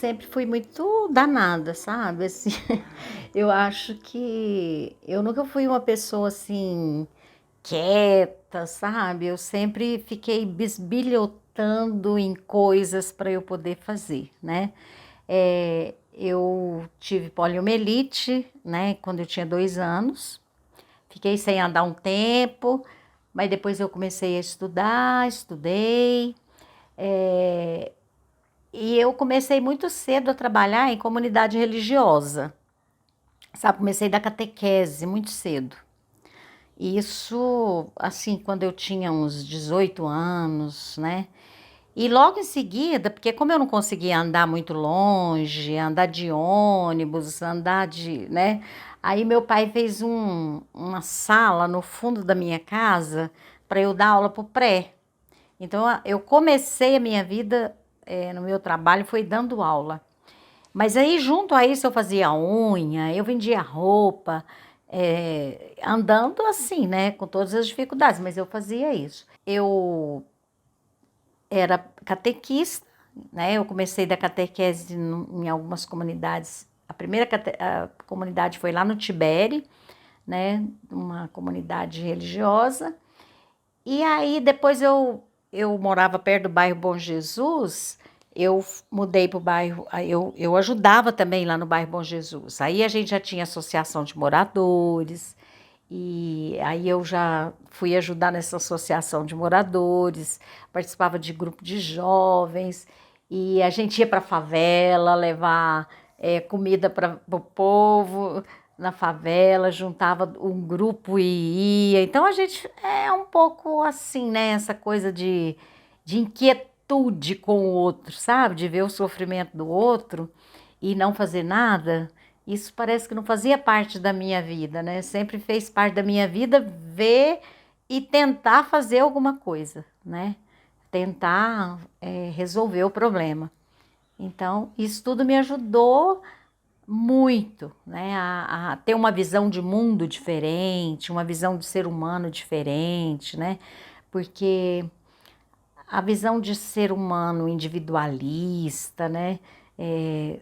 sempre fui muito danada, sabe? Assim, eu acho que eu nunca fui uma pessoa assim quieta, sabe? Eu sempre fiquei bisbilhotando em coisas para eu poder fazer, né? Eu tive poliomielite, né? Quando eu tinha 2 anos, fiquei sem andar um tempo, mas depois eu comecei a estudar, estudei. é, E eu comecei muito cedo a trabalhar em comunidade religiosa, sabe? Comecei da catequese muito cedo. Isso, assim, quando eu tinha uns 18 anos, né? E logo em seguida, porque como eu não conseguia andar muito longe, andar de ônibus, andar de, né? Aí meu pai fez uma sala no fundo da minha casa para eu dar aula pro pré. Então eu comecei a minha vida no meu trabalho foi dando aula. Mas aí, junto a isso, eu fazia unha, eu vendia roupa, andando assim, né, com todas as dificuldades, mas eu fazia isso. Eu era catequista, né, eu comecei da catequese em algumas comunidades. A primeira a comunidade foi lá no Tibere, né, uma comunidade religiosa. E aí depois eu morava perto do bairro Bom Jesus, eu mudei para o bairro, eu ajudava também lá no bairro Bom Jesus. Aí a gente já tinha associação de moradores, e aí eu já fui ajudar nessa associação de moradores, participava de grupo de jovens, e a gente ia para a favela levar comida para o povo na favela, juntava um grupo e ia. Então a gente é um pouco assim, né? Essa coisa de inquietude com o outro, sabe? De ver o sofrimento do outro e não fazer nada. Isso parece que não fazia parte da minha vida, né? Sempre fez parte da minha vida ver e tentar fazer alguma coisa, né? Tentar resolver o problema. Então, isso tudo me ajudou muito, né, a ter uma visão de mundo diferente, uma visão de ser humano diferente, né, porque a visão de ser humano individualista, né,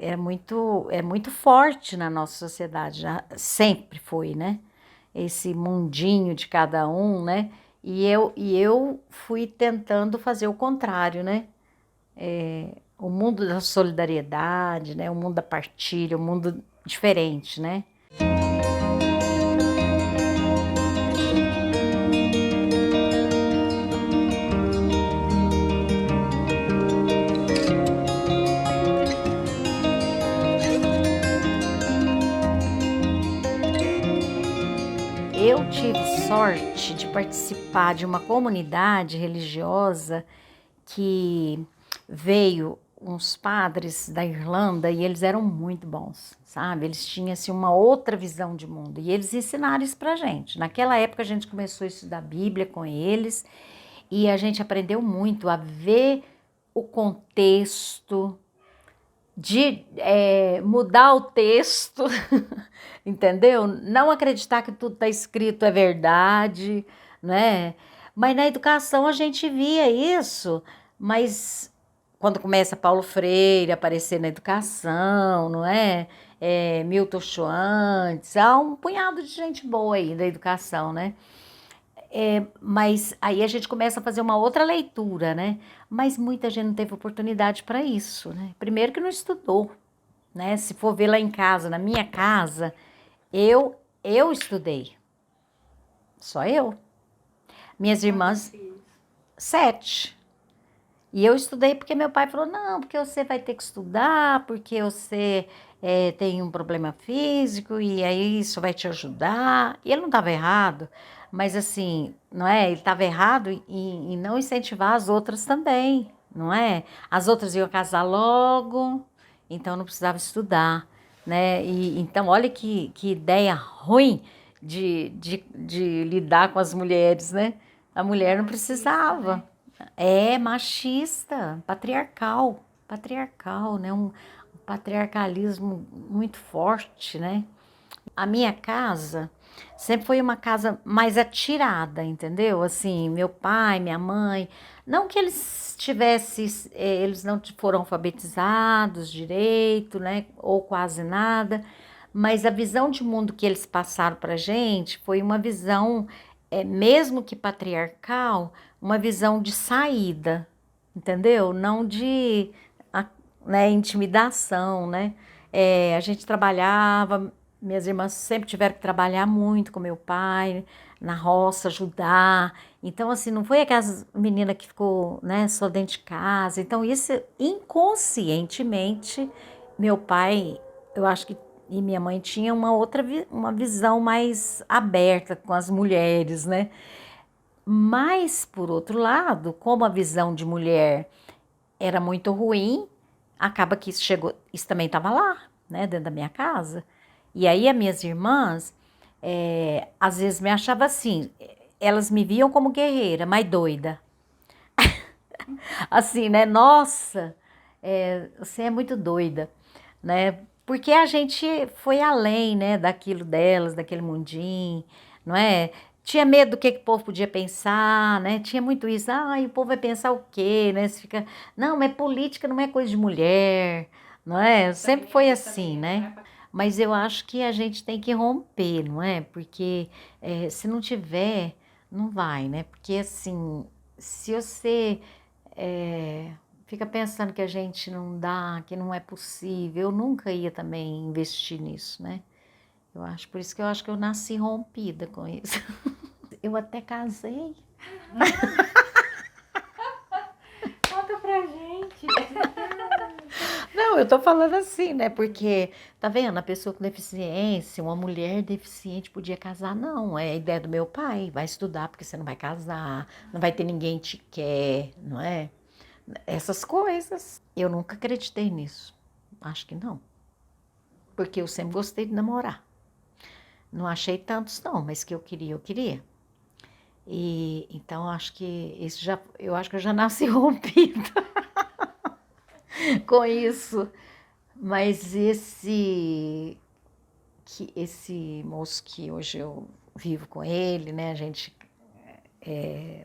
é muito forte na nossa sociedade, já sempre foi, né, esse mundinho de cada um, né, e eu fui tentando fazer o contrário, né, o mundo da solidariedade, né? O mundo da partilha, o mundo diferente, né? Eu tive sorte de participar de uma comunidade religiosa que veio uns padres da Irlanda e eles eram muito bons, sabe? Eles tinham assim, uma outra visão de mundo e eles ensinaram isso pra gente. Naquela época a gente começou a estudar a Bíblia com eles e a gente aprendeu muito a ver o contexto, de mudar o texto, entendeu? Não acreditar que tudo está escrito é verdade, né? Mas na educação a gente via isso, mas quando começa Paulo Freire a aparecer na educação, não é? Milton Schwantz, há um punhado de gente boa aí da educação, né? Mas aí a gente começa a fazer uma outra leitura, né? Mas muita gente não teve oportunidade para isso, né? Primeiro que não estudou, né? Se for ver lá em casa, na minha casa, eu estudei, só eu. Minhas irmãs, 7. E eu estudei porque meu pai falou, não, porque você vai ter que estudar, porque você tem um problema físico e aí isso vai te ajudar. E ele não estava errado, mas assim, não é? Ele estava errado em não incentivar as outras também, não é? As outras iam casar logo, então não precisava estudar, né? E, então, olha que ideia ruim de lidar com as mulheres, né? A mulher não precisava. É machista, patriarcal, né? Um patriarcalismo muito forte, né? A minha casa sempre foi uma casa mais atirada, entendeu? Assim, meu pai, minha mãe, não que eles tivessem, eles não foram alfabetizados direito, né? Ou quase nada, mas a visão de mundo que eles passaram pra gente foi uma visão, mesmo que patriarcal, uma visão de saída, entendeu? Não de, a- né, intimidação, né? A gente trabalhava, minhas irmãs sempre tiveram que trabalhar muito com meu pai, na roça, ajudar. Então, assim, não foi aquelas meninas que ficou, né, só dentro de casa. Então, isso inconscientemente, meu pai, eu acho que, e minha mãe tinha uma outra, uma visão mais aberta com as mulheres, né? Mas, por outro lado, como a visão de mulher era muito ruim, acaba que isso chegou, isso também estava lá, né, dentro da minha casa. E aí as minhas irmãs, às vezes me achavam assim, elas me viam como guerreira, mas doida. Assim, né, nossa, você é muito doida, né? Porque a gente foi além, né, daquilo delas, daquele mundinho, não é? Tinha medo do que o povo podia pensar, né? Tinha muito isso. Ah, e o povo vai pensar o quê, né? Você fica, não, mas política não é coisa de mulher, não é? Sempre foi assim, né? Mas eu acho que a gente tem que romper, não é? Porque se não tiver, não vai, né? Porque assim, se você é, fica pensando que a gente não dá, que não é possível, eu nunca ia também investir nisso, né? Eu acho, por isso que eu acho que eu nasci rompida com isso. Eu até casei. Conta pra gente. Não, eu tô falando assim, né? Porque, tá vendo? A pessoa com deficiência, uma mulher deficiente podia casar. Não, é a ideia do meu pai. Vai estudar porque você não vai casar, não vai ter ninguém que te quer, não é? Essas coisas. Eu nunca acreditei nisso. Acho que não. Porque eu sempre gostei de namorar. Não achei tantos, não, mas que eu queria, eu queria. E então acho que isso já, eu acho que eu já nasci rompida com isso. Mas esse moço que hoje eu vivo com ele, né? A gente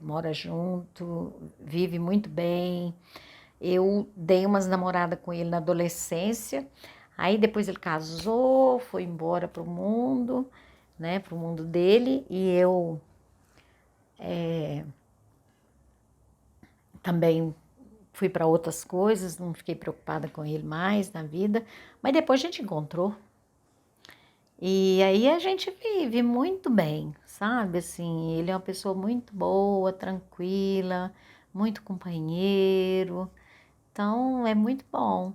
mora junto, vive muito bem. Eu dei umas namoradas com ele na adolescência. Aí depois ele casou, foi embora pro mundo, né? Pro mundo dele. E eu também fui para outras coisas, não fiquei preocupada com ele mais na vida. Mas depois a gente encontrou. E aí a gente vive muito bem, sabe? Assim, ele é uma pessoa muito boa, tranquila, muito companheiro. Então é muito bom.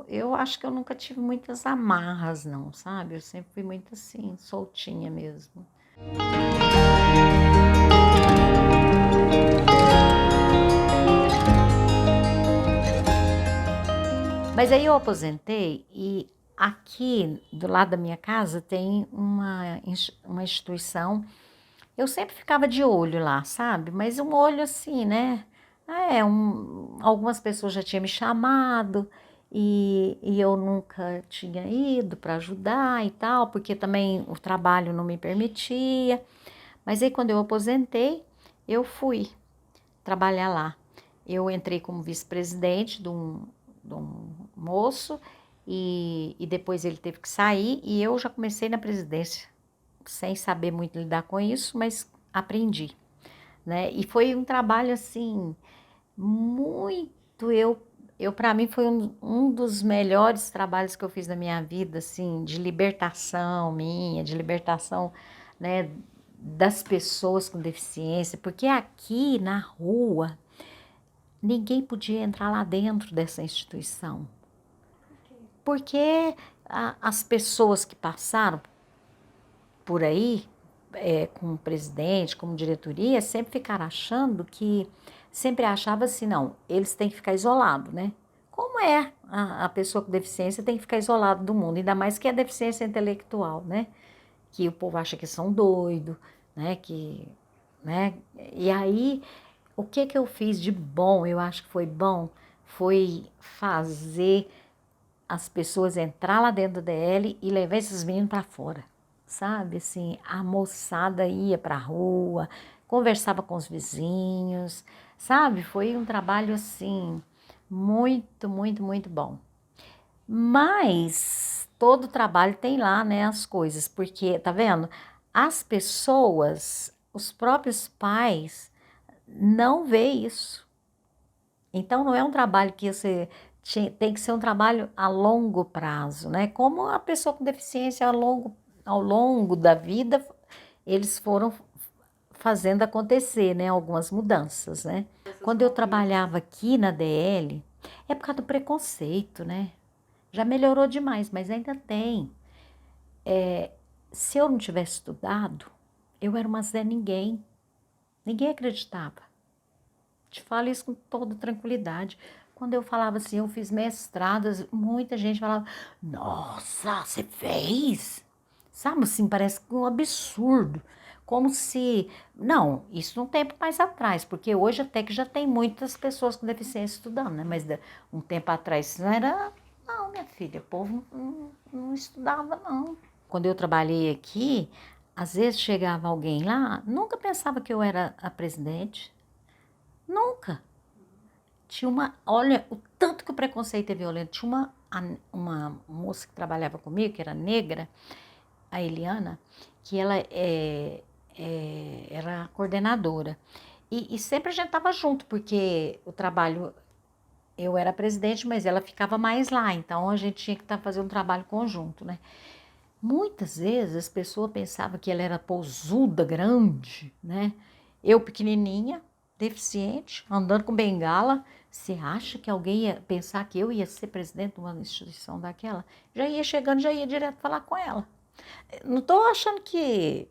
Eu acho que eu nunca tive muitas amarras, não, sabe? Eu sempre fui muito assim, soltinha mesmo. Mas aí eu aposentei e aqui do lado da minha casa tem uma instituição. Eu sempre ficava de olho lá, sabe? Mas um olho assim, né? Algumas pessoas já tinham me chamado e eu nunca tinha ido para ajudar e tal, porque também o trabalho não me permitia. Mas aí quando eu aposentei, eu fui trabalhar lá. Eu entrei como vice-presidente de um moço e depois ele teve que sair e eu já comecei na presidência, sem saber muito lidar com isso, mas aprendi, né? E foi um trabalho assim muito eu para mim foi um dos melhores trabalhos que eu fiz na minha vida, assim, de libertação minha, de libertação, né, das pessoas com deficiência, porque aqui na rua ninguém podia entrar lá dentro dessa instituição, porque as pessoas que passaram por aí, como presidente, como diretoria, sempre ficaram achando que, sempre achava assim, não, eles têm que ficar isolados, né? Como é a pessoa com deficiência tem que ficar isolado do mundo, ainda mais que é deficiência intelectual, né? Que o povo acha que são doidos, né? Né? E aí, o que que eu fiz de bom, eu acho que foi bom, foi fazer as pessoas entrar lá dentro do DL e levar esses meninos para fora, sabe? Assim, a moçada ia para a rua, conversava com os vizinhos, sabe? Foi um trabalho, assim, muito, muito, muito bom. Mas todo trabalho tem lá, né, as coisas, porque, tá vendo? As pessoas, os próprios pais, não vê isso. Então, não é um trabalho que você tem que ser um trabalho a longo prazo, né? Como a pessoa com deficiência ao longo da vida, eles foram fazendo acontecer, né? Algumas mudanças, né? Quando eu trabalhava aqui na DL, é por causa do preconceito, né? Já melhorou demais, mas ainda tem. Se eu não tivesse estudado, eu era uma Zé Ninguém. Ninguém acreditava. Te falo isso com toda tranquilidade. Quando eu falava assim, eu fiz mestrados, muita gente falava, nossa, você fez? Sabe assim, parece que um absurdo. Como se. Não, isso num tempo mais atrás, porque hoje até que já tem muitas pessoas com deficiência estudando, né? Mas um tempo atrás isso não era. Não, minha filha, o povo não estudava, não. Quando eu trabalhei aqui, às vezes chegava alguém lá, nunca pensava que eu era a presidente. Nunca. Tinha uma. Olha, o tanto que o preconceito é violento. Tinha uma moça que trabalhava comigo, que era negra, a Eliana, que ela era a coordenadora. E sempre a gente estava junto, porque o trabalho. Eu era presidente, mas ela ficava mais lá, então a gente tinha que fazer um trabalho conjunto, né? Muitas vezes as pessoas pensavam que ela era pousuda, grande, né? Eu pequenininha, deficiente, andando com bengala. Você acha que alguém ia pensar que eu ia ser presidente de uma instituição daquela? Já ia chegando, já ia direto falar com ela. Não estou achando que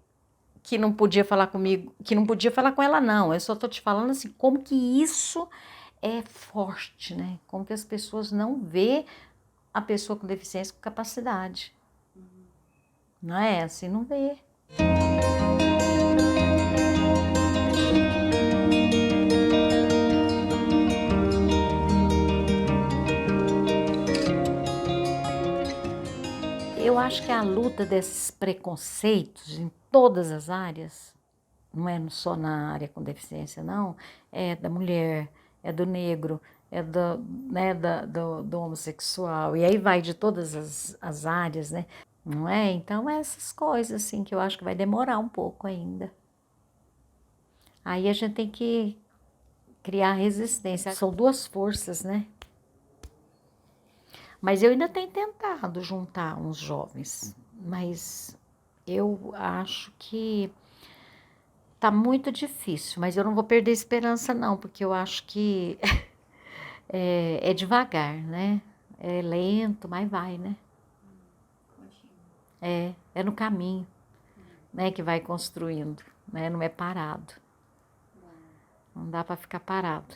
não podia falar comigo, que não podia falar com ela, não. Eu só estou te falando assim, como que isso é forte, né? Como que as pessoas não vê a pessoa com deficiência com capacidade. Não é assim, não vê. Eu acho que a luta desses preconceitos em todas as áreas, não é só na área com deficiência, não, é da mulher, é do negro, é do homossexual, e aí vai de todas as áreas, né? Não é? Então, é essas coisas, assim, que eu acho que vai demorar um pouco ainda. Aí a gente tem que criar resistência. São duas forças, né? Mas eu ainda tenho tentado juntar uns jovens, mas eu acho que tá muito difícil, mas eu não vou perder a esperança não, porque eu acho que é devagar, né? É lento, mas vai, né? É no caminho, né, que vai construindo, né? Não é parado. Não dá para ficar parado.